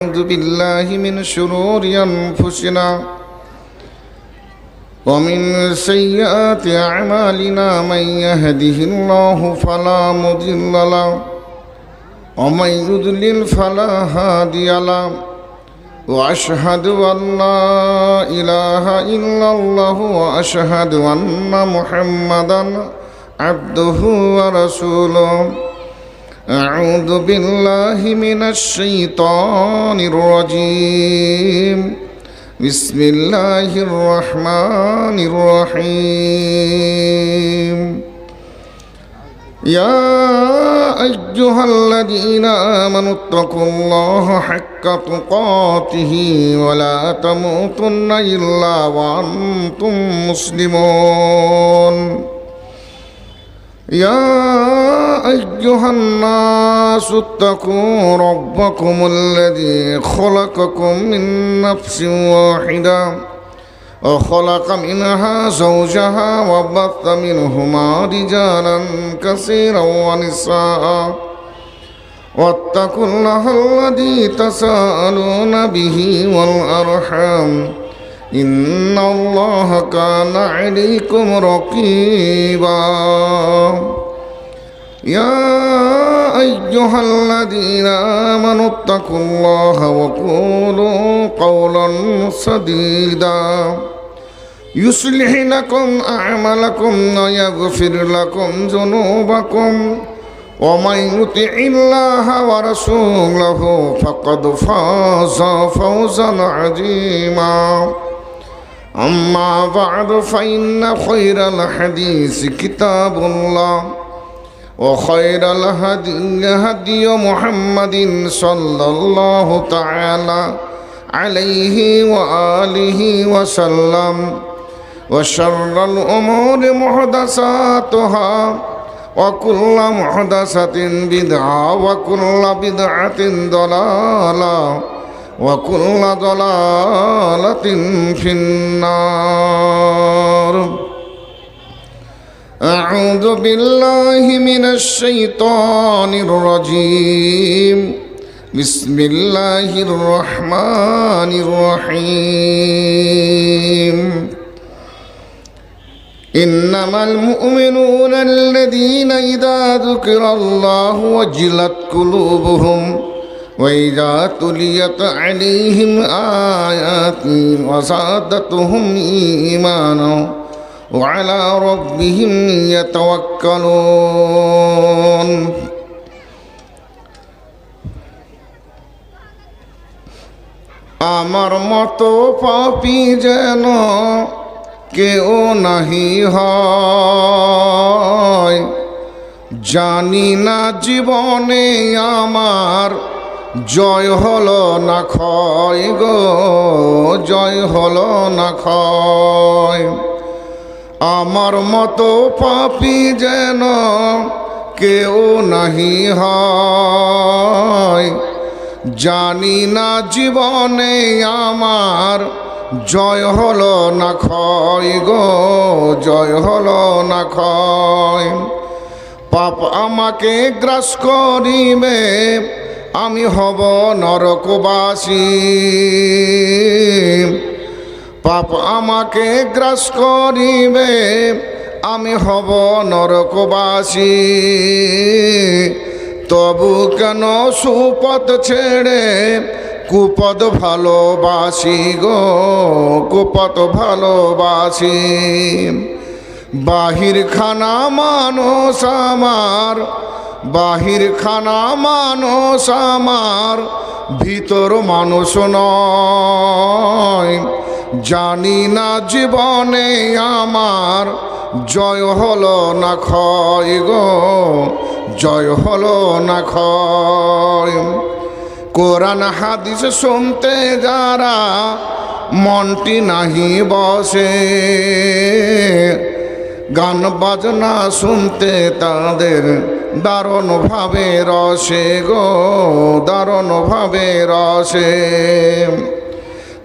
أعوذ بالله من شرور أنفسنا ومن سيئات أعمالنا من يهده الله فلا مضل له ومن يضلل فلا هادي له وأشهد أن لا إله إلا الله وأشهد أن محمدا عبده ورسوله أعوذ بالله من الشيطان الرجيم بسم الله الرحمن الرحيم يا أيها الذين آمنوا اتقوا الله حق تقاته ولا تموتن إلا وأنتم مسلمون يا أيها الناس اتقوا ربكم الذي خلقكم من نفس واحدة وخلق منها زوجها وبث منهما رجالا كثيرا ونساء واتقوا الله الذي تساءلون به والأرحام إن الله كان عليكم رقيبا يا أيها الذين آمنوا اتقوا الله وقولوا قولا سديدا يصلح لكم أعمالكم ويغفر لكم ذنوبكم ومن يطع الله ورسوله فقد فاز فوزا عظيما أما بعد فإن خير الحديث كتاب الله وخير الهدي هدي محمد صلى الله تعالى عليه وآله وسلم وشر الأمور محدثاتها وكل محدثة بدعة وكل بدعة ضلالة وكل ضلالة في النار أعوذ بالله من الشيطان الرجيم بسم الله الرحمن الرحيم إنما المؤمنون الذين إذا ذكر الله وجلت قلوبهم وإذا تليت عليهم آياته وزادتهم إيمانا وعلى ربهم يتوكلون আমার মতো পাপী যেন কেউ নাহি হয় জানি না জীবনে আমার জয় হলো না ক্ষয় গো জয় হলো না ক্ষয় আমার মতো পাপী যেন কেউ নাহি হয় জানি না জীবনে আমার জয় হলো না ক্ষয় গো জয় হলো না ক্ষয় পাপ আমাকে গ্রাস করিবে আমি হব নরকবাসী পাপ আমাকে গ্রাস করিবে আমি হব নরকবাসী তবু কেন সুপথ ছেড়ে কুপদ ভালোবাসি গো কুপদ ভালোবাসি বাহির খানা মানুষ আমার বাহির খানা মানুষ আমার ভিতর মানুষ নয় জানি না জীবনে আমার জয় হলো না ক্ষয় গো জয় হলো না ক্ষয় কোরআন হাদিস শুনতে যারা মনটি নাহি বসে গান বাজনা শুনতে তাদের দারুণ ভাবে রসে গো দারুণ ভাবে রসে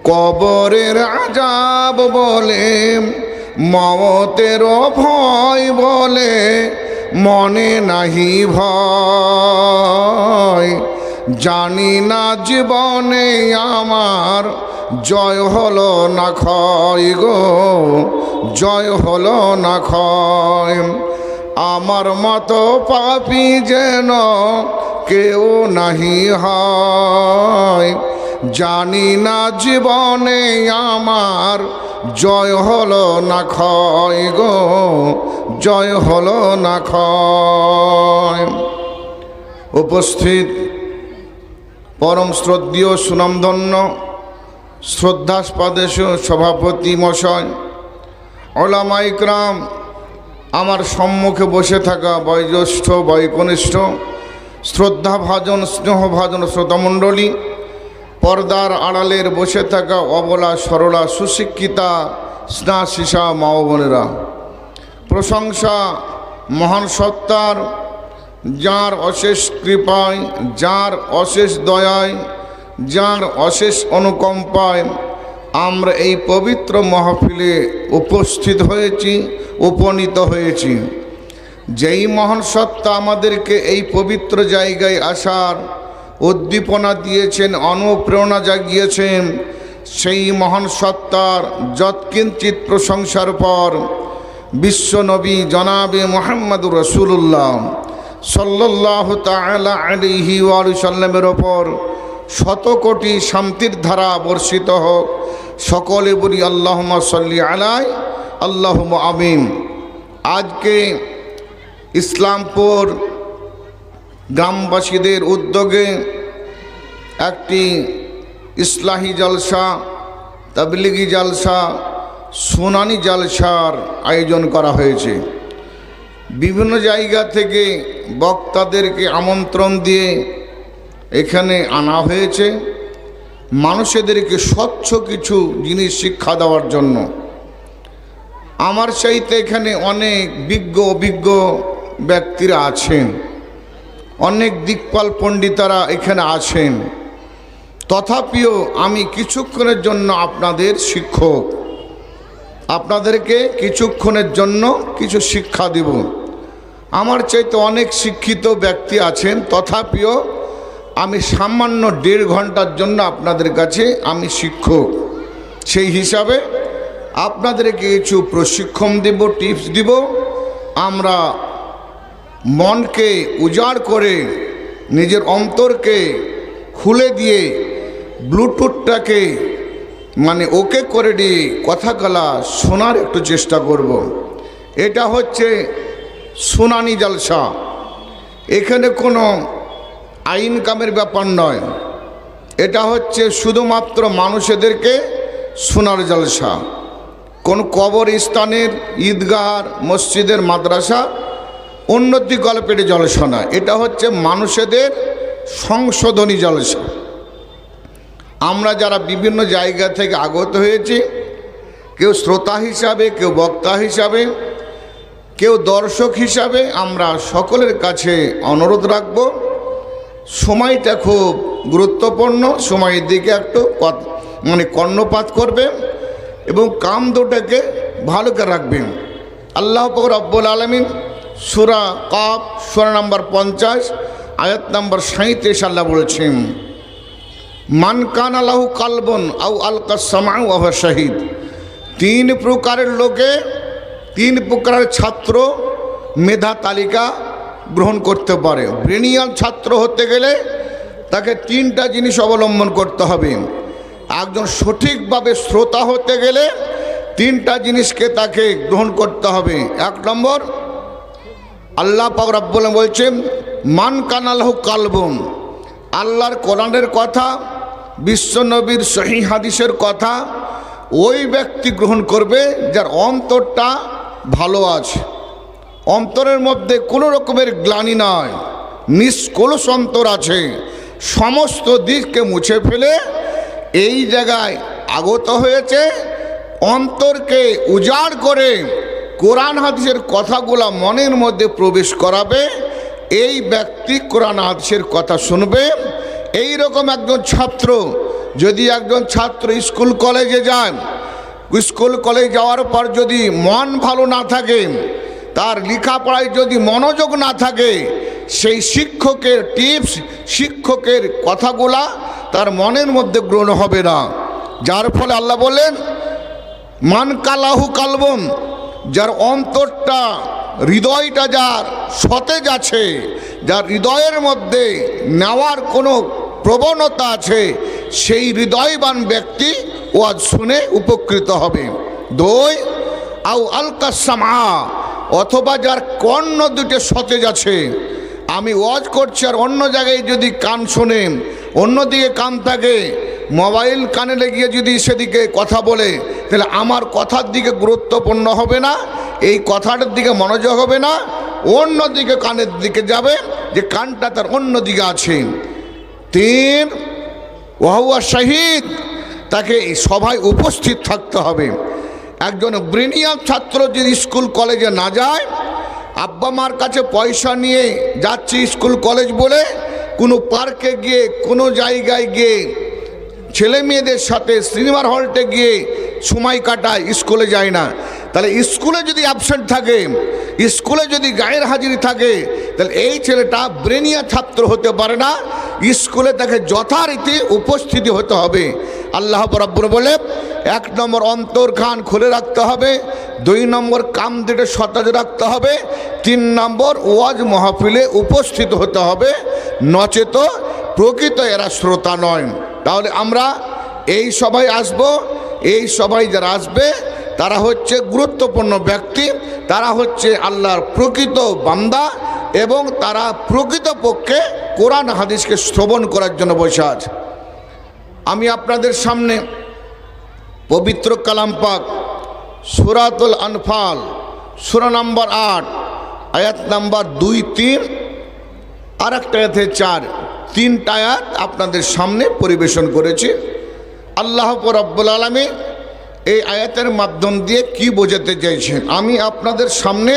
কবরের আযাব বলে মওতের ভয় বলে মনে নাহি ভয় জানি না জীবনে আমার জয় হলো না ক্ষয় গো, জয় হলো না ক্ষয়। আমার মতো পাপী যেন কেউ নাহি হয়, জানি না জীবনে আমার জয় হলো না ক্ষয় গো, জয় হলো না ক্ষয়। উপস্থিত পরম শ্রদ্ধেয় সুনামধন্য শ্রদ্ধাস্পদেশ সভাপতি মশাই, ওলামা ইকরাম, আমার সম্মুখে বসে থাকা বয়োজ্যেষ্ঠ বয়কনিষ্ঠ শ্রদ্ধাভাজন স্নেহভাজন শ্রোতামণ্ডলী, পর্দার আড়ালের বসে থাকা অবলা সরলা সুশিক্ষিতা স্নাশিসা মা ও বোনেরা, প্রশংসা মহান সত্তার, যার অশেষ কৃপায়, যার অশেষ দয়ায়, যার অশেষ অনুকম্পায় আমরা এই পবিত্র মাহফিলে উপস্থিত হয়েছি, উপনীত হয়েছি। যেই মহান সত্তা আমাদেরকে এই পবিত্র জায়গায় আসার উদ্দীপনা দিয়েছেন, অনুপ্রেরণা জাগিয়েছেন, সেই মহান সত্তার যৎকিঞ্চিত প্রশংসার পর বিশ্বনবী জনাবে মুহাম্মদুর রাসূলুল্লাহ সাল্লাল্লাহু তাআলা আলাইহি ওয়া সাল্লামের ওপর শত কোটি শান্তির ধারা বর্ষিত হোক। সকলে বলি আল্লাহুম্মা সাল্লি আলাইহি আল্লাহুম্মা আমিন। আজকে ইসলামপুর গ্রামবাসীদের উদ্যোগে একটি ইসলাহি জলসা, তাবলিগি জলসা, শুনানি জলসার আয়োজন করা হয়েছে। বিভিন্ন জায়গা থেকে বক্তাদেরকে আমন্ত্রণ দিয়ে এখানে আনা হয়েছে মানুষদেরকে স্বচ্ছ কিছু জিনিস শিক্ষা দেওয়ার জন্য। আমার চাইতে এখানে অনেক বিজ্ঞ অভিজ্ঞ ব্যক্তিরা আছেন, অনেক দিকপাল পণ্ডিতারা এখানে আছেন, তথাপিও আমি কিছুক্ষণের জন্য আপনাদের শিক্ষক, আপনাদেরকে কিছুক্ষণের জন্য কিছু শিক্ষা দেব। আমার চাইতে অনেক শিক্ষিত ব্যক্তি আছেন, তথাপিও আমি সামান্য 1.5 ঘন্টার জন্য আপনাদের কাছে আমি শিক্ষক। সেই হিসাবে আপনাদেরকে কিছু প্রশিক্ষণ দেব, টিপস দিব। আমরা মনকে উজাড় করে নিজের অন্তরকে খুলে দিয়ে ব্লুটুথটাকে ওকে করে দিয়ে কথাগুলা শোনার একটু চেষ্টা করব। এটা হচ্ছে শুনানি জলসা। এখানে কোনো আইন কামের ব্যাপার নয়, এটা হচ্ছে শুধুমাত্র মানুষদেরকে শোনার জলসা। কোন কবরস্থানের, ঈদগাহ, মসজিদের, মাদ্রাসা উন্নতি গল্পের জলসা না, এটা হচ্ছে মানুষদের সংশোধনী জলসা। আমরা যারা বিভিন্ন জায়গা থেকে আগত হয়েছি, কেউ শ্রোতা হিসাবে, কেউ বক্তা হিসাবে, কেউ দর্শক হিসাবে, আমরা সকলের কাছে অনুরোধ রাখব, সময়টা খুব গুরুত্বপূর্ণ, সময়ের দিকে একটু কর্ণপাত করবেন এবং কাম দুটাকে ভালো করে রাখবেন। আল্লাহ পাক রব্বুল আলামিন সূরা কাফ সূরা নম্বর 50 আয়াত নম্বর 37 আল্লাহ বলেছেন, মান কানা লাহু কালবুন আও আলকা সামআ ওয়া হুয়া শাহীদ। 3 প্রকারের লোকে, 3 প্রকারের ছাত্র মেধা তালিকা গ্রহণ করতে পারে। ব্রেনিয়াল ছাত্র হতে গেলে তাকে 3টা জিনিস অবলম্বন করতে হবে। একজন সঠিকভাবে শ্রোতা হতে গেলে 3টা জিনিসকে তাকে গ্রহণ করতে হবে। 1 নম্বর, আল্লাহ পাক রব্বুল আলামিন বলছেন, মান কানা লাহু কালবুন, আল্লাহর কোরআনের কথা, বিশ্বনবীর সহিহ হাদিসের কথা ওই ব্যক্তি গ্রহণ করবে যার অন্তরটা ভালো আছে, অন্তরের মধ্যে কোনো রকমের গ্লানি নয়, নিষ্কলুষ অন্তর আছে, সমস্ত দিককে মুছে ফেলে এই জায়গায় আগত হয়েছে, অন্তরকে উজাড় করে কোরআন হাদিসের কথাগুলা মনের মধ্যে প্রবেশ করাবে। এই ব্যক্তি কোরআন হাদিসের কথা শুনবে। এই রকম একজন ছাত্র, যদি একজন ছাত্র স্কুল কলেজে যায়, স্কুল কলেজ যাওয়ার পর যদি মন ভালো না থাকে, তার লেখাপড়ায় যদি মনোযোগ না থাকে, সেই শিক্ষকের টিপস, শিক্ষকের কথাগুলা তার মনের মধ্যে গ্রহণ হবে না। যার ফলে আল্লাহ বলেন, মান কালাহু কালবম, যার অন্তরটা, হৃদয়টা যার সতেজ আছে, যার হৃদয়ের মধ্যে নেওয়ার কোনো প্রবণতা আছে, সেই হৃদয়বান ব্যক্তি ওয়াজ শুনে উপকৃত হবে। দুই, আউ আলকা সামা, অথবা যার কর্ণ দুটো সতেজ আছে। আমি ওয়াজ করছি আর অন্য জায়গায় যদি কান শোনে, অন্যদিকে কান থাকে, মোবাইল কানে লেগে যদি সেদিকে কথা বলে, তাহলে আমার কথার দিকে গুরুত্বপূর্ণ হবে না, এই কথাটার দিকে মনোযোগ হবে না, অন্যদিকে কানের দিকে যাবে, যে কানটা তার অন্য দিকে আছে। তিন, ওয়াহুয়া শহীদ, তাকে সভায় উপস্থিত থাকতে হবে। একজন ব্রিলিয়ান্ট ছাত্র যদি স্কুল কলেজে না যায়, আব্বা মার কাছে পয়সা নিয়ে যাচ্ছি স্কুল কলেজ বলে, কোনো পার্কে গিয়ে, কোনো জায়গায় গিয়ে, ছেলে মেয়েদের সাথে সিনেমার হলটে গিয়ে সময় কাটায়, স্কুলে যায় না, তাহলে স্কুলে যদি অ্যাবসেন্ট থাকে, স্কুলে যদি গায়ের হাজিরি থাকে, তাহলে এই ছেলেটা ব্রেনিয়া ছাত্র হতে পারে না। স্কুলে তাকে যথারীতি উপস্থিতি হতে হবে। আল্লাহ রাব্বুল বলে, 1 নম্বর অন্তর কান খুলে রাখতে হবে, 2 নম্বর কাম দুটো সতেজ রাখতে হবে, 3 নম্বর ওয়াজ মাহফিলে উপস্থিত হতে হবে, নচেত প্রকৃত এরা শ্রোতা নয়। তাহলে আমরা এই সভায় আসব, এই সভায় যারা আসবে তারা হচ্ছে গুরুত্বপূর্ণ ব্যক্তি, তারা হচ্ছে আল্লাহর প্রকৃত বান্দা, এবং তারা প্রকৃতপক্ষে কোরআন হাদিসকে শ্রবণ করার জন্য বসে আছে। আমি আপনাদের সামনে পবিত্র কালাম পাক সূরাতুল আনফাল সূরা নম্বর 8 আয়াত নাম্বার 2, 3 আর একটা আয়াতে 4, 3টা আয়াত আপনাদের সামনে পরিবেশন করেছি। আল্লাহ রাব্বুল আলামিন এই আয়াতের মাধ্যম দিয়ে কি বোঝাতে চাইছেন, আমি আপনাদের সামনে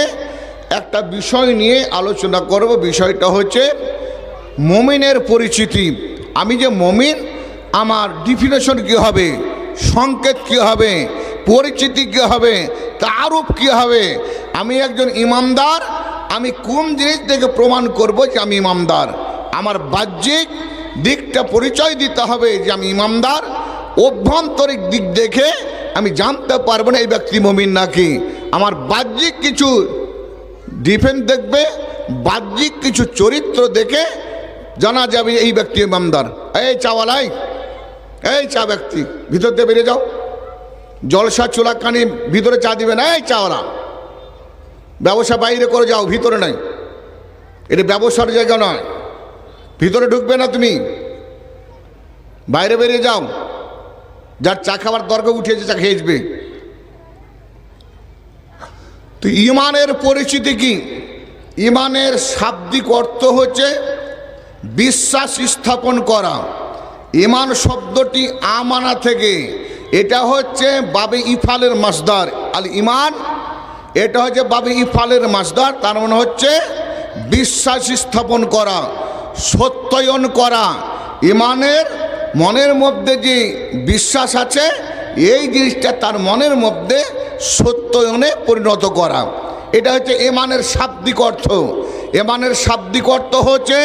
একটা বিষয় নিয়ে আলোচনা করব। বিষয়টা হচ্ছে মুমিনের পরিচিতি। আমি যে মুমিন, আমার ডিফিনেশন কী হবে, সংকেত কী হবে, পরিচিতি কী হবে, তারুফ কী হবে। আমি একজন ইমানদার, আমি কোন জিনিস থেকে প্রমাণ করব যে আমি ইমানদার? আমার বাহ্যিক দিকটা পরিচয় দিতে হবে যে আমি ইমানদার। অভ্যন্তরিক দিক দেখে আমি জানতে পারবো না এই ব্যক্তি মুমিন নাকি। আমার বাহ্যিক কিছু ডিফেন্স দেখবে, বাহ্যিক কিছু চরিত্র দেখে জানা যাবে এই ব্যক্তি ইমানদার। এই চাওয়ালাই, এই চা ব্যক্তি, ভিতর দিয়ে বেরিয়ে যাও। জলসা চুলাকানি ভিতরে চা দিবে না, এই চাওয়ালা। ব্যবসা বাইরে করে যাও, ভিতরে নাই, এটা ব্যবসার জায়গা নয়। ভিতরে ঢুকবে না তুমি, বাইরে বেরিয়ে যাও। যার চা খাবার দরকার উঠেছে চা খেয়েছবে। তো ইমানের পরিচিতি কি? ইমানের শাব্দিক অর্থ হচ্ছে বিশ্বাস স্থাপন করা। ইমান শব্দটি আমানা থেকে, এটা হচ্ছে বাবে ইফালের মাসদার। আল ইমান, এটা হচ্ছে বাবে ইফালের মাসদার। তার মানে হচ্ছে বিশ্বাস স্থাপন করা, সত্যায়ন করা। ইমানের মনের মধ্যে যে বিশ্বাস আছে, এই জিনিসটা তার মনের মধ্যে সত্যায়নে পরিণত করা, এটা হচ্ছে ইমানের শাব্দিক অর্থ। ইমানের শাব্দিক অর্থ হচ্ছে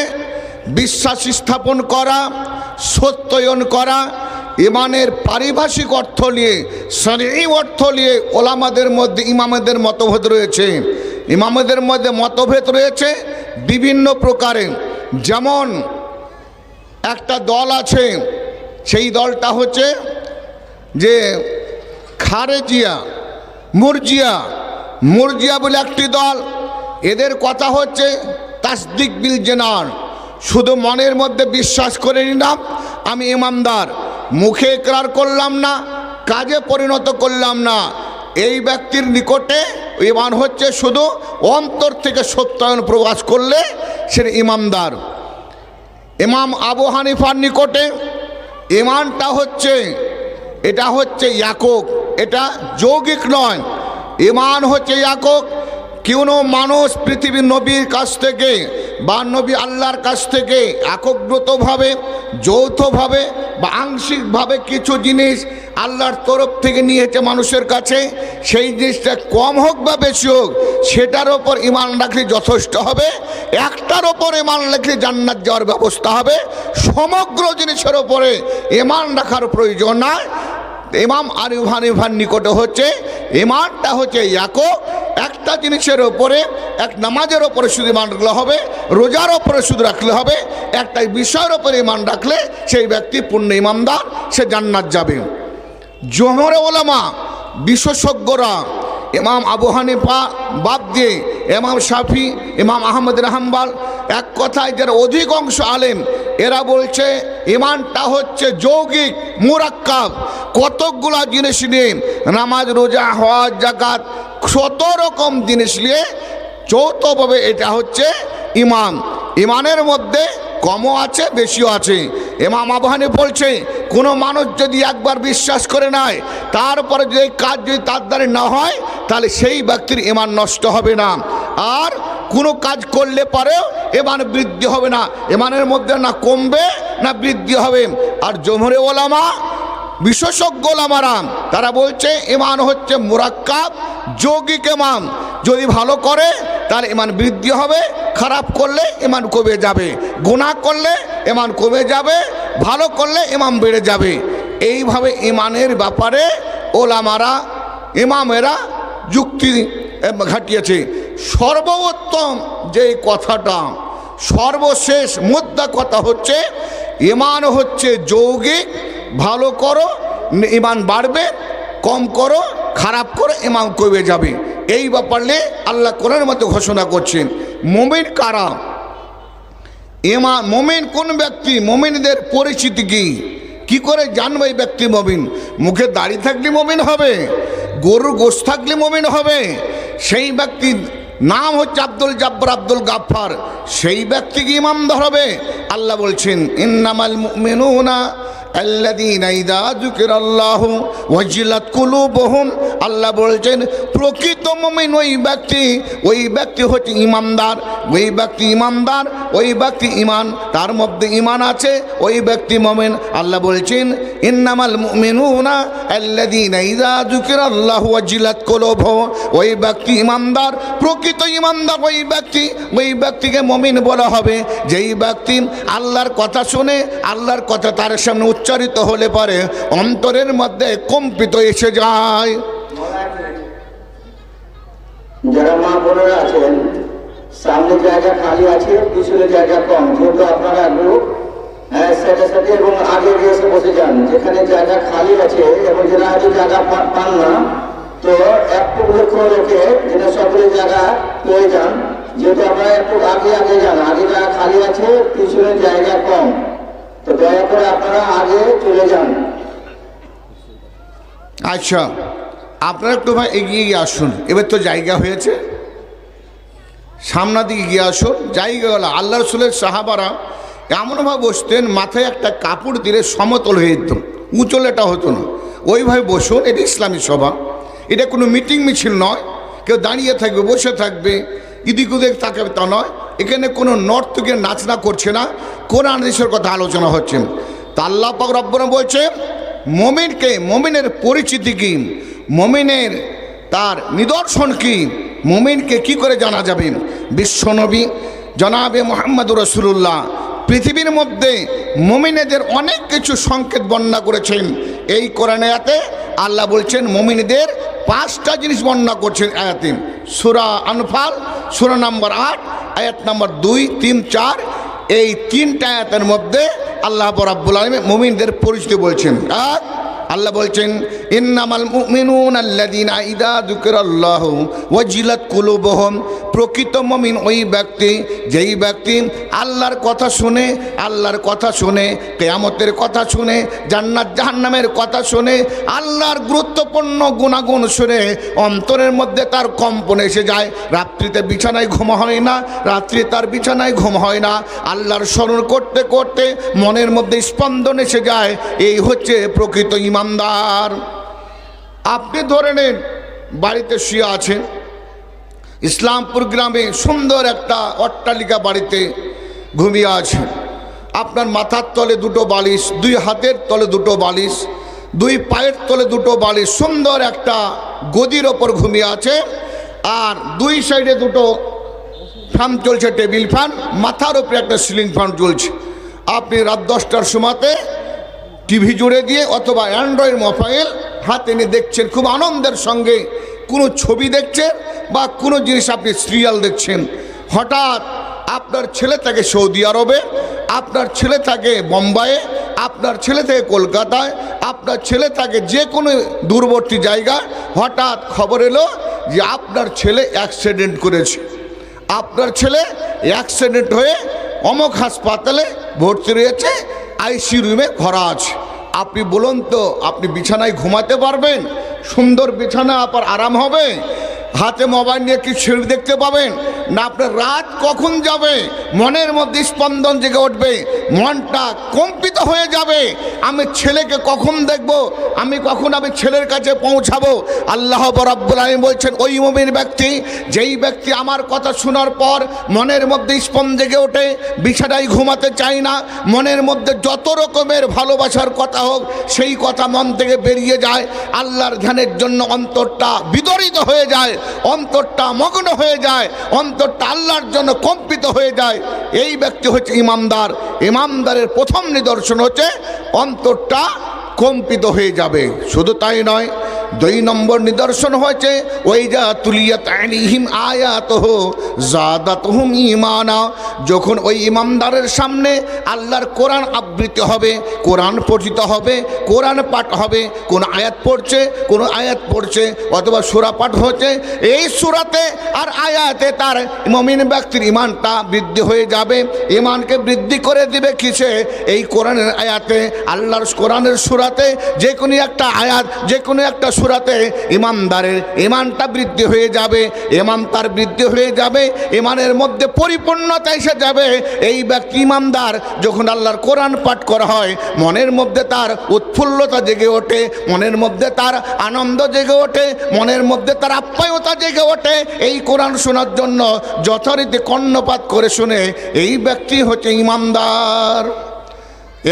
বিশ্বাস স্থাপন করা, সত্যায়ন করা। ইমানের পারিভাষিক অর্থ নিয়ে, শরঈ অর্থ নিয়ে ওলামাদের মধ্যে ইমামদের মতভেদ রয়েছে। ইমামদের মধ্যে মতভেদ রয়েছে বিভিন্ন প্রকারের। যেমন একটা দল আছে, সেই দলটা হচ্ছে যে খারেজিয়া, মুরজিয়া বলে একটি দল। এদের কথা হচ্ছে তাসদিক বিল জানান, শুধু মনের মধ্যে বিশ্বাস করে নিলাম আমি ইমানদার, মুখে ইকরার করলাম না, কাজে পরিণত করলাম না। এই ব্যক্তির নিকটে ইমান হচ্ছে শুধু অন্তর থেকে সত্যায়ন প্রকাশ করলে সে ইমানদার। ইমাম আবু হানিফার নিকটে ইমানটা হচ্ছে, এটা হচ্ছে একক, এটা যৌগিক নয়। ইমান হচ্ছে একক। কোনো মানুষ পৃথিবীর নবীর কাছ থেকে বা নবী আল্লাহর কাছ থেকে একগ্রতভাবে, যৌথভাবে বা আংশিকভাবে কিছু জিনিস আল্লাহর তরফ থেকে নিয়েছে মানুষের কাছে, সেই জিনিসটা কম হোক বা বেশি হোক সেটার ওপর ঈমান রাখলে যথেষ্ট হবে। একটার ওপর ঈমান রাখলে জান্নাত যাওয়ার ব্যবস্থা হবে। সমগ্র জিনিসের ওপরে ঈমান রাখার প্রয়োজন নাই। ইমাম আবু হানিফার নিকটে হচ্ছে ঈমানটা হচ্ছে একক। একটা জিনিসের ওপরে, এক নামাজের ওপরে শুধু ঈমান রাখলে হবে, রোজার ওপরে শুধু রাখলে হবে, একটা বিষয়ের ওপরে ঈমান রাখলে সেই ব্যক্তি পূর্ণ ঈমানদার, সে জান্নাত যাবে। জমহুরে উলামা বিশেষজ্ঞরা ইমাম আবু হানিফা বাদ দিয়ে ইমাম শাফি, ইমাম আহমদ হাম্বল, এক কথায় যারা অধিকাংশ আলেম, এরা বলছে ঈমানটা হচ্ছে যৌগিক, মুরাক্কাব। কতকগুলা জিনিস নিয়ে, নামাজ, রোজা, হজ, যাকাত, ১৭ রকম জিনিস নিয়ে যৌথভাবে এটা হচ্ছে ঈমান। ঈমানের মধ্যে কমও আছে, বেশিও আছে। ইমাম আবু হানিফা বলছে কোনো মানুষ যদি একবার বিশ্বাস করে নেয়, তারপরে যদি কাজ যদি তার দ্বারা না হয়, তাহলে সেই ব্যক্তির ঈমান নষ্ট হবে না। আর কোনো কাজ করলে পরেও ঈমান বৃদ্ধি হবে না, ঈমানের মধ্যে না কমবে না বৃদ্ধি হবে। আর জমহুরে উলামা, বিশেষজ্ঞ ওলামারা, তারা বলছে ঈমান হচ্ছে মুরাক্কাব, যৌগিক ঈমান। যদি ভালো করে তাহলে ঈমান বৃদ্ধি হবে, খারাপ করলে ঈমান কমে যাবে, গুনাহ করলে ঈমান কমে যাবে, ভালো করলে ঈমান বেড়ে যাবে। এইভাবে ঈমানের ব্যাপারে ওলামারা, ইমামেরা যুক্তি ঘাটিয়েছে। সর্বোত্তম যে কথাটা, সর্বশেষ মুদ্রা কথা হচ্ছে ঈমান হচ্ছে যৌগিক। ভালো করো ঈমান বাড়বে, কম করো খারাপ করো ঈমান কমে যাবে। এই ব্যাপারে আল্লাহ কোরআনের মতো ঘোষণা করছেন। মুমিন কারা? ঈমান, মুমিন কোন ব্যক্তি? মুমিনদের পরিচিতি কি করে জানবে এই ব্যক্তি মুমিন? মুখে দাড়ি থাকলে মুমিন হবে, গরুর গোশত থাকলে মুমিন হবে? সেই ব্যক্তির নাম হচ্ছে আব্দুল জব্বার, আব্দুল গাফফার, সেই ব্যক্তিকে ঈমানদার হবে। আল্লাহ বলছেন ইন্নামাল মুমিনুনা আল্লাযীনা ইযা যুকিরাল্লাহু ওয়াজিলাত কুলুবুহুম। আল্লাহ বলছেন প্রকৃত মুমিন ওই ব্যক্তি হচ্ছে ঈমানদার। ওই ব্যক্তি ঈমানদার, ওই ব্যক্তি ঈমান, তার মধ্যে ঈমান আছে, ওই ব্যক্তি মুমিন। আল্লাহ বলছেন ইন্নামাল মুমিনুনা আল্লাযীনা ইযা যুকিরাল্লাহু ওয়াজিলাত কুলুবুহুম। ওই ব্যক্তি ঈমানদার, প্রকৃত ঈমানদার ওই ব্যক্তিকে মুমিন বলা হবে যেই ব্যক্তি আল্লাহর কথা শুনে, আল্লাহর কথা তার সামনে উচ্চারিত হলে পরে অন্তরের মধ্যে কম্পিত এসে যায়। যারা মা বোনেরা আছেন, সামনে জায়গা খালি আছে, পিছনে জায়গা কম, যেহেতু আপনারা একটু সাথে এবং আগে এসে বসে যান। যেখানে জায়গা খালি আছে এবং যারা হয়তো জায়গা পান না, তো একটু লক্ষ্য রেখে যেটা সকলের জায়গা পেয়ে যান। যেহেতু আপনারা একটু আগে যান, আগে জায়গা খালি আছে, পিছনে জায়গা কম, তো দয়া করে আপনারা আগে চলে যান। আচ্ছা, আপনারা একটু ভাই এগিয়ে আসুন। এবার তো জায়গা হয়েছে, সামনের দিকে এগিয়ে আসুন। জায়গা হলো আল্লাহ রাসূলের সাহাবারা এমনভাবে বসতেন, মাথায় একটা কাপড় দিলে সমতল হয়ে যেত, উঁচলেটা হতো না। ওইভাবে বসুন। এটা ইসলামী সভা, এটা কোনো মিটিং মিছিল নয়। কেউ দাঁড়িয়ে থাকবে, বসে থাকবে, ইদিক উদিক তাকাবে তা নয়। এখানে কোনো নর্তকে নাচনা করছে না, কোরআন হাদিসের কথা আলোচনা হচ্ছে। তা আল্লাহ পাক রব্বুনা বলছে মুমিনকে, মুমিনের পরিচিতি কি, মুমিনের তার নিদর্শন কি, মুমিনকে কি করে জানা যাবে? বিশ্বনবী জনাবে মুহাম্মদুর রাসূলুল্লাহ পৃথিবীর মধ্যে মুমিনদের অনেক কিছু সংকেত বর্ণনা করেছেন। এই কোরআনে আয়াতে আল্লাহ বলছেন মুমিনদের 5টা জিনিস বর্ণনা করছেন আয়াতে। সূরা আনফাল সূরা নম্বর 8 আয়াত নম্বর 2, 3, 4, এই 3টা আয়াতের মধ্যে আল্লাহ রাব্বুল আলামিন মুমিনদের পরিচিতি বলছেন। এক, আল্লাহ বলছেন ইন্নামাল মুমিনুনা আল্লাযীনা ইযা যুকিরাল্লাহু ওয়াজিলাত কুলুবুহুম। প্রকৃত মুমিন ওই ব্যক্তি যেই ব্যক্তি আল্লাহর কথা শুনে, আল্লাহর কথা শুনে, কিয়ামতের কথা শুনে, জান্নাত জাহান্নামের কথা শুনে, আল্লাহর গুরুত্বপূর্ণ গুণাগুণ শুনে অন্তরের মধ্যে তার কম্পন এসে যায়। রাত্রিতে বিছানায় ঘুম হয় না, রাত্রি তার বিছানায় ঘুম হয় না, আল্লাহর স্মরণ করতে করতে মনের মধ্যে স্পন্দন এসে যায়। এই হচ্ছে প্রকৃত ঈমানদার। আপনি ধরে নেন বাড়িতে শুয়ে আছেন, ইসলামপুর গ্রামে সুন্দর একটা অট্টালিকা বাড়িতে ঘুমিয়ে আছে। আপনার মাথার তলে 2টো বালিশ, 2 হাতের তলে 2টো বালিশ, দুই পায়ের তলে দুটো বালি, সুন্দর একটা গদির ওপর ঘুমিয়ে আছে, আর দুই সাইডে দুটো ফ্যান চলছে, টেবিল ফ্যান, মাথার উপরে একটা সিলিং ফ্যান চলছে। আপনি রাত 10টার সময়তে টিভি জুড়ে দিয়ে অথবা অ্যান্ড্রয়েড মোবাইল হাতে নিয়ে দেখছেন, খুব আনন্দের সঙ্গে কোনো ছবি দেখছেন বা কোনো জিনিস আপনি সিরিয়াল দেখছেন। হঠাৎ আপনার ছেলে থাকে সৌদি আরবে, আপনার ছেলে থাকে বোম্বাইয়ে, আপনার ছেলে থাকে কলকাতায়, আপনার ছেলে থাকে যে কোনো দূরবর্তী জায়গায়। হঠাৎ খবর এলো যে আপনার ছেলে অ্যাক্সিডেন্ট করেছে, আপনার ছেলে অ্যাক্সিডেন্ট হয়ে অমুক হাসপাতালে ভর্তি রয়েছে, আইসিইউ রুমে ভরা আছে। আপনি বলুন তো, আপনি বিছানায় ঘুমাতে পারবেন? সুন্দর বিছানা আপনার আরাম হবে? হাতে মোবাইল নিয়ে কি সিঁড়ি দেখতে পাবেন না? আপনার রাত কখন যাবে, মনের মধ্যে স্পন্দন জেগে উঠবে, মনটা কম্পিত হয়ে যাবে। আমি ছেলেকে কখন দেখব, আমি কখন আমি ছেলের কাছে পৌঁছাবো। আল্লাহ রাব্বুল আলামিন বলছেন, ওই মুমিন ব্যক্তি, যেই ব্যক্তি আমার কথা শোনার পর মনের মধ্যে স্পন্দন জেগে ওঠে, বিছানায় ঘুমাতে চায় না, মনের মধ্যে যত রকমের ভালোবাসার কথা হোক সেই কথা মন থেকে বেরিয়ে যায়, আল্লাহর ধ্যানের জন্য অন্তরটা বিদরিত হয়ে যায়, অন্তরটা মগ্ন হয়ে যায়, অন্তরটা আল্লাহর জন্য কম্পিত হয়ে যায়, এই ব্যক্তি হচ্ছে ইমানদার। ইমানদারের প্রথম নিদর্শন হচ্ছে অন্তরটা কম্পিত হয়ে যাবে। শুধু তাই নয়, 2 নম্বর নিদর্শন হয়েছে ওই যা তুলিয়াত আলাইহিম আয়াতুহু যাদাতুহুম ঈমানা। যখন ওই ইমানদারের সামনে আল্লাহর কোরআন আবৃত্তি হবে, কোরআন পঠিত হবে, কোরআন পাঠ হবে, কোন আয়াত পড়ছে, কোন আয়াত পড়ছে অথবা সূরা পাঠ হচ্ছে, এই সূরাতে আর আয়াতে তার মুমিন ব্যক্তির ঈমানটা বৃদ্ধি হয়ে যাবে। ঈমানকে বৃদ্ধি করে দিবে কিসে? এই কোরআনের আয়াতে, আল্লাহর কোরআনের সূরাতে যে কোনো একটা আয়াত, যে কোনো একটা সূরাতে ইমানদারের ঈমানটা বৃদ্ধি হয়ে যাবে। ঈমান তার বৃদ্ধি হয়ে যাবে, ঈমানের মধ্যে পরিপূর্ণতা এসে যাবে। এই ব্যক্তি ইমানদার যখন আল্লাহর কোরআন পাঠ করা হয়, মনের মধ্যে তার উৎফুল্লতা জেগে ওঠে, মনের মধ্যে তার আনন্দ জেগে ওঠে, মনের মধ্যে তার আপ্যায়তা জেগে ওঠে। এই কোরআন শোনার জন্য যথারীতি কর্ণপাত করে শুনে, এই ব্যক্তি হচ্ছে ইমানদার।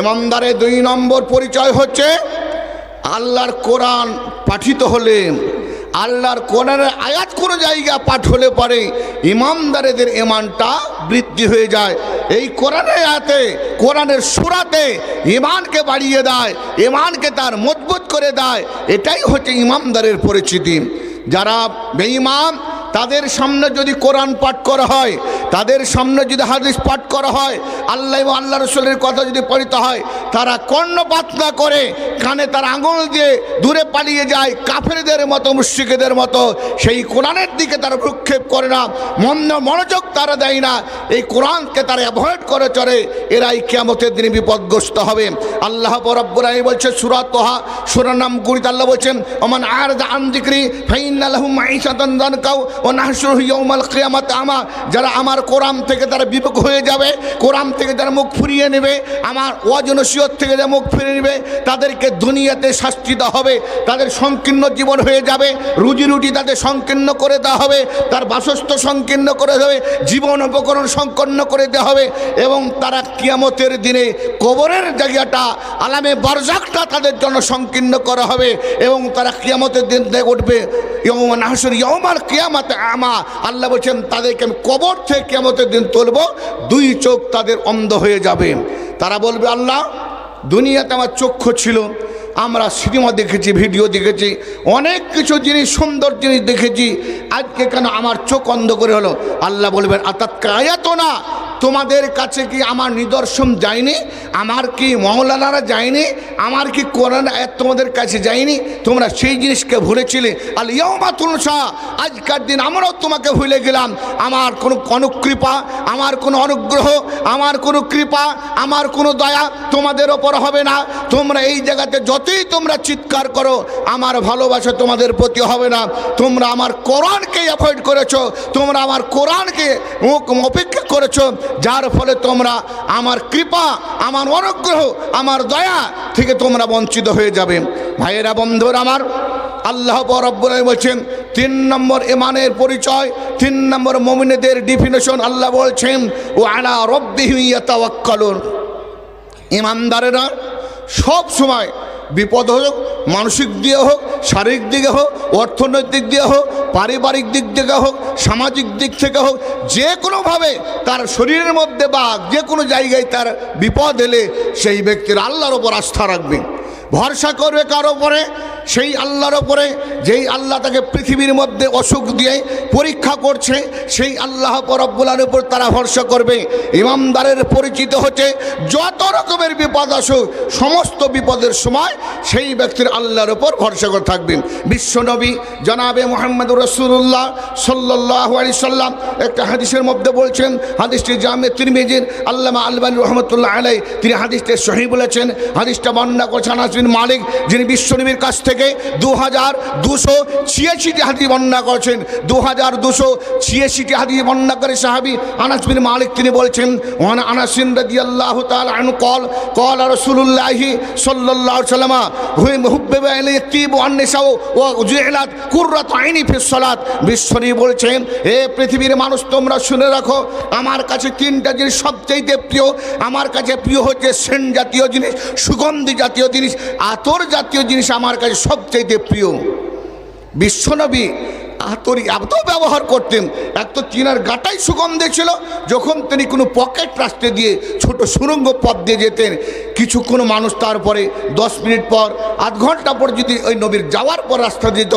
ইমানদারের 2 নম্বর পরিচয় হচ্ছে আল্লাহর কোরআন পাঠিত হলে, আল্লাহর কোরআনের আয়াত কোনো জায়গা পাঠ হলে পরে ইমানদারেদের ঈমানটা বৃদ্ধি হয়ে যায়। এই কোরআনের আয়াতে, কোরআনের সূরাতে ঈমানকে বাড়িয়ে দেয়, ঈমানকে তার মজবুত করে দেয়। এটাই হচ্ছে ইমানদারের পরিচিতি। যারা বেঈমান, তাদের সামনে যদি কোরআন পাঠ করা হয়, তাদের সামনে যদি হাদিস পাঠ করা হয়, আল্লাহ এবং আল্লাহ রসুলের কথা যদি পড়িতে হয়, তারা কর্ণপাত না করে কানে তার আঙুল দিয়ে দূরে পালিয়ে যায়, কাফেরদের মতো, মুশরিকদের মতো। সেই কোরআনের দিকে তারা ভ্রুক্ষেপ করে না, মনোযোগ তারা দেয় না, এই কোরআনকে তারা অ্যাভয়েড করে চলে। এরাই কিয়ামতের দিনে বিপদগ্রস্ত হবে। আল্লাহ রাব্বুল আলামিন বলছে সূরা তোহা, সূরা নাম 20, আল্লাহ বলছেন, ওমান আরদা আন যিকরি ফাইন্না লাহু মাঈশাতান যানকা ও নাহশুরুহু ইয়াওমাল কিয়ামাতি আমা। যারা আমার কোরআন থেকে তারা বিমুখ হয়ে যাবে, কোরআন থেকে যারা মুখ ফিরিয়ে নেবে, আমার ওয়াজ নসিহত থেকে যারা মুখ ফিরিয়ে নেবে, তাদেরকে দুনিয়াতে শাস্তি দেওয়া হবে, তাদের সংকীর্ণ জীবন হয়ে যাবে, রুজি রুটি তাদের সংকীর্ণ করে দেওয়া হবে, তার বাসস্থান সংকীর্ণ করে দেবে, জীবন উপকরণ সংকীর্ণ করে দেওয়া হবে, এবং তারা কিয়ামতের দিনে কবরের জায়গাটা, আলামে বারজাখটা তাদের জন্য সংকীর্ণ করা হবে, এবং তারা কিয়ামতের দিন দেখে উঠবে ইয়াউমা নাহশুরু ইয়াউমাল কিয়ামাতি আমা। আল্লাহ বলছেন, তাদেরকে আমি কবর থেকে কিয়ামতের দিন তুলব, 2 চোখ তাদের অন্ধ হয়ে যাবে। তারা বলবে, আল্লাহ, দুনিয়াতে আমার চক্ষু ছিল, আমরা সিনেমা দেখেছি, ভিডিও দেখেছি, অনেক কিছু জিনিস, সুন্দর জিনিস দেখেছি, আজকে কেন আমার চোখ অন্ধ করে হলো? আল্লাহ বলবেন, আতাতকা আয়াতুনা, তোমাদের কাছে কি আমার নিদর্শন যায়নি? আমার কি মাওলানারা যায়নি? আমার কি কোরআন আয়াত তোমাদের কাছে যায়নি? তোমরা সেই জিনিসকে ভুলেছিলে। আল ইয়াউমা তুনসা, আজকের দিন আমরাও তোমাকে ভুলে গেলাম। আমার কোনো অনুকৃপা, আমার কোনো অনুগ্রহ, আমার কোনো কৃপা, আমার কোনো দয়া তোমাদের ওপর হবে না। তোমরা এই জায়গাতে যতই তোমরা চিৎকার করো, আমার ভালোবাসা তোমাদের প্রতি হবে না। তোমরা আমার কোরআনকে অ্যাভয়েড করেছো, তোমরা আমার কোরআনকে অপেক্ষা করেছো, যার ফলে তোমরা আমার কৃপা, আমার অনুগ্রহ, আমার দয়া থেকে তোমরা বঞ্চিত হয়ে যাবে। ভাইয়েরা, বন্ধুরা আমার, আল্লাহ রাব্বুল আলামিন বলছেন 3 নম্বর ঈমানের পরিচয়, 3 নম্বর মুমিনদের ডেফিনেশন। আল্লাহ বলছেন, ওয়া আলা রাব্বিহিম ইয়াতাওয়াক্কালুন। ঈমানদারেরা সব সময় বিপদ হোক, মানসিক দিয়ে হোক, শারীরিক দিকে হোক, অর্থনৈতিক দিয়ে হোক, পারিবারিক দিক থেকে হোক, সামাজিক দিক থেকে হোক, যে কোনোভাবে তার শরীরের মধ্যে বা যে কোনো জায়গায় তার বিপদ এলে সেই ব্যক্তির আল্লাহর ওপর আস্থা রাখবে, ভরসা করবে কার ওপরে? সেই আল্লাহর ওপরে, যেই আল্লাহ তাকে পৃথিবীর মধ্যে অসুখ দিয়ে পরীক্ষা করছে, সেই আল্লাহ রব্বুল আলামিনের উপর তারা ভরসা করবে। ইমানদারের পরিচিত হচ্ছে যত রকমের বিপদ আসুক, সমস্ত বিপদের সময় সেই ব্যক্তির আল্লাহর ওপর ভরসা করে থাকবেন। বিশ্বনবী জনাবে মুহাম্মদুর রাসূলুল্লাহ সাল্লাল্লাহু আলাইহি সাল্লাম একটা হাদিসের মধ্যে বলছেন, হাদিসটি জামে তিরমিজির আল্লামা আলবানী রহমতুল্লাহ আলাইহি তিনি হাদিসটি সহিহ বলেছেন। হাদিসটা বর্ণনা করেছেন আনাস বিন মালিক, যিনি বিশ্বনবীর কাছ থেকে 2286টি হাদিস বর্ণনা করেছেন। 2286টি হাদিস বর্ণনা করে সাহাবী আনাস বিন মালিক তিনি বলছেন, ওয়ান আনাস রাদিয়াল্লাহু তাআলা আনহু قال رسول الله صلى الله عليه وسلم হুব্বিবা ইলাইহি তিবু ওয়ান নিসাউ ওয়া জুইলাত কুররাতু আইনি ফিস সালাত। বিশ্বনবী বলছেন, হে পৃথিবীর মানুষ তোমরা শুনে রাখো, আমার কাছে তিনটা জিনিস সবচেয়ে প্রিয়। আমার কাছে প্রিয় হচ্ছে সেন্ট জাতীয় জিনিস, সুগন্ধি জাতীয় জিনিস, আতর জাতীয় জিনিস আমার কাছে সবচেয়ে প্রিয়। বিশ্বনবী আতর এত ব্যবহার করতেন, এক তো চিনার গাটাই সুগন্ধে ছিল। যখন তিনি কোনো পকেট রাস্তা দিয়ে ছোট সুরঙ্গ পথ দিয়ে যেতেন, কিছুক্ষণ মানুষ তারপরে 10 মিনিট পর, আধ ঘন্টা পর যদি ওই নবীর যাওয়ার পর রাস্তা দিত,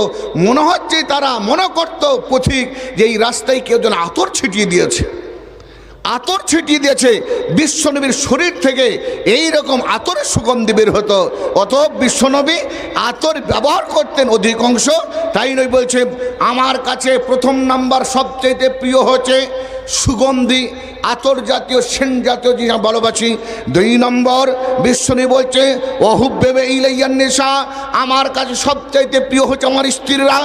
মনে হচ্ছে তারা মনে করত পথিক যে এই রাস্তায় কেউ যেন আতর ছিটিয়ে দিয়েছে, আতর ছিটিয়ে দিয়েছে। বিশ্বনবীর শরীর থেকে এই রকম আতরের সুগন্ধি বের হতো। অতএব বিশ্বনবী আতর ব্যবহার করতেন অধিকাংশ। তাই নয় বলছে, আমার কাছে প্রথম নাম্বার সবচেয়ে প্রিয় হচ্ছে সুগন্ধি আতর জাতীয় সেন্ট জাতীয় জিনিস ভালোবাসি। 2 নম্বর বিশ্বনবী বলছে ওহুব্বিবা ইলাইয়ান নিসা, আমার কাছে সবচাইতে প্রিয় হচ্ছে আমার স্ত্রীরা।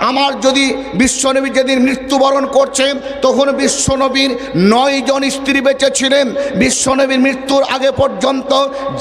আমার যদি বিশ্বনবী যেদিন মৃত্যুবরণ করছে তখন বিশ্বনবীর 9 জন স্ত্রী বেঁচে ছিলেন। বিশ্বনবীর মৃত্যুর আগে পর্যন্ত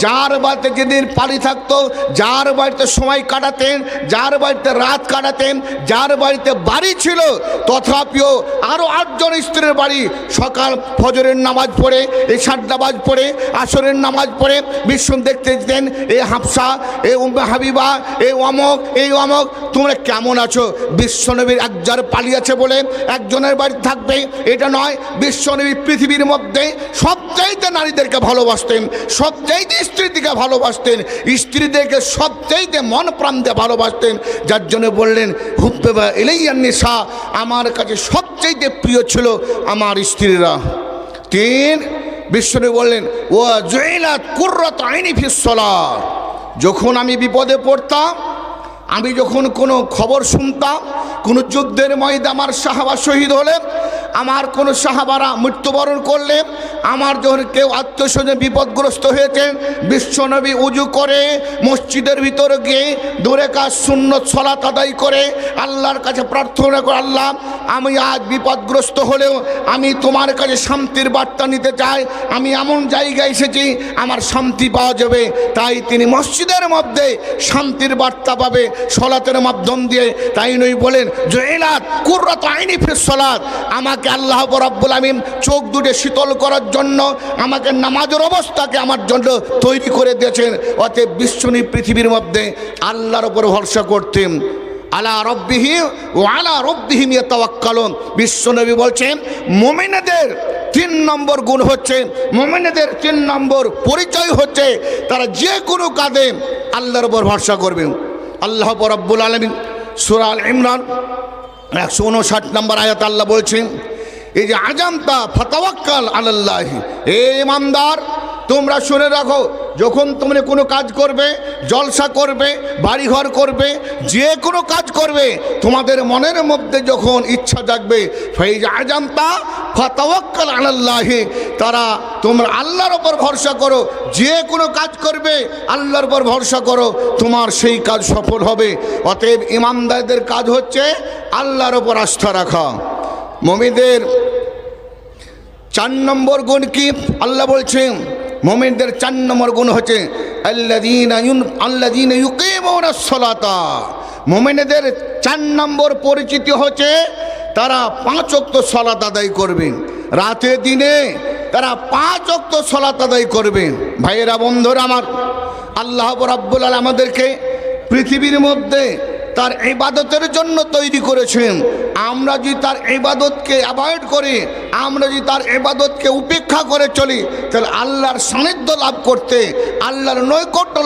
যার বাড়িতে যেদিন পালি থাকতো, যার বাড়িতে সময় কাটাতেন, যার বাড়িতে রাত কাটাতেন, যার বাড়িতে বাড়ি ছিল, তথাপিও আরও 8 জন স্ত্রীর বাড়ি সকাল ফজরের নামাজ পড়ে, এশার নামাজ পড়ে, আসরের নামাজ পড়ে বিশ্ব দেখতে যেতেন। এ হাফসা, এ উম্মে হাবিবা, এ অমক, এই অমক, তোমরা কেমন আছো? বিশ্বনবীর একজন পালিয়েছে বলে একজনের বাড়ি থাকবে এটা নয়। বিশ্বনবী পৃথিবীর মধ্যে সবচাইতে নারীদেরকে ভালোবাসতেন, সবচাইতে স্ত্রীদেরকে ভালোবাসতেন, স্ত্রীদেরকে সবচাইতে মন প্রাণ দিয়ে ভালোবাসতেন। যার জন্য বললেন হুব্বিবা ইলাইয়ান নিসা, আমার কাছে সবচাইতে প্রিয় ছিল আমার স্ত্রীরা। 3 বিশ্বনবী বললেন ওয়া জুইলাত কুররাতু আইনি ফিস সালাত, যখন আমি বিপদে পড়তাম, আমি যখন কোনো খবর শুনতাম, কোনো যুদ্ধের ময়দানে আমার সাহাবা শহীদ হলেন, আমার কোনো সাহাবারা মৃত্যুবরণ করলেন, আমার যখন কেউ আত্মীয়স্বজন বিপদগ্রস্ত হয়েছেন, বিশ্বনবী উজু করে মসজিদের ভিতরে গিয়ে 2 রাকাত সুন্নত সালাত আদায় করে আল্লাহর কাছে প্রার্থনা করে, আল্লাহ আমি আজ বিপদগ্রস্ত হলেও আমি তোমার কাছে শান্তির বার্তা নিতে চাই, আমি এমন জায়গায় এসেছি আমার শান্তি পাওয়া যাবে। তাই তিনি মসজিদের মধ্যে শান্তির বার্তা পাবে সালাতের মাধ্যম দিয়ে। তাই নই বলেন জুইলাত কুররাতু আইনি ফিস সালাত, আমাকে আল্লাহ রাব্বুল আমিন চোখ দুটো শীতল করার জন্য আমাকে নামাজের অবস্থাকে আমার জন্য তৈরি করে দিয়েছেন। অতএব বিশ্বনবী পৃথিবীর মধ্যে আল্লাহর উপর ভরসা করতেন। আলা রব্বিহি ওয়া আলা রব্বিহিম ইয়াতাওয়াক্কালুন। বিশ্বনবী বলছেন মুমিনদের 3 নম্বর গুণ হচ্ছে, মুমিনদের 3 নম্বর পরিচয় হচ্ছে তারা যে কোনো কাজে আল্লাহর উপর ভরসা করবেন। আল্লাহ রাব্বুল আলামিন সূরা আল ইমরান 159 নম্বর আয়াত আল্লাহ বলছেন, এই যে আজামতা ফাতাওয়াক্কাল আলাল্লাহি, হে ইমানদার তোমরা শুনে রাখো, যখন তোমরা কোনো কাজ করবে, জলসা করবে, বাড়িঘর করবে, যে কোনো কাজ করবে, তোমাদের মনের মধ্যে যখন ইচ্ছা জাগবে, ফাইজা আজামতা ফাতাওয়াক্কাল আলাল্লাহি, তারা তোমরা আল্লাহর ওপর ভরসা করো, যে কোনো কাজ করবে আল্লাহর ওপর ভরসা করো, তোমার সেই কাজ সফল হবে। অতএব ইমানদারদের কাজ হচ্ছে আল্লাহর ওপর আস্থা রাখা। মুমিনদের 4 নম্বর গুণ কি? আল্লাহ বলছেন মুমিনদের 4 নম্বর গুণ হচ্ছে আল্লাযীনা ইউকিমুনাস সালাতা। মুমিনদের 4 নম্বর পরিচিতি হচ্ছে তারা 5 ওয়াক্ত সালাত আদায় করবে, রাতে দিনে তারা 5 ওয়াক্ত সালাত আদায় করবে। ভাইয়েরা বন্ধুরা আমার, আল্লাহ রাব্বুল আলামিন আমাদেরকে পৃথিবীর মধ্যে তার ইবাদতের জন্য তৈরি করেছেন। আমরা যদি তার ইবাদতকে অ্যাভয়েড করি, আমরা যদি তার ইবাদতকে উপেক্ষা করে চলি, তাহলে আল্লাহর সান্নিধ্য লাভ করতে, আল্লাহর নৈকট্য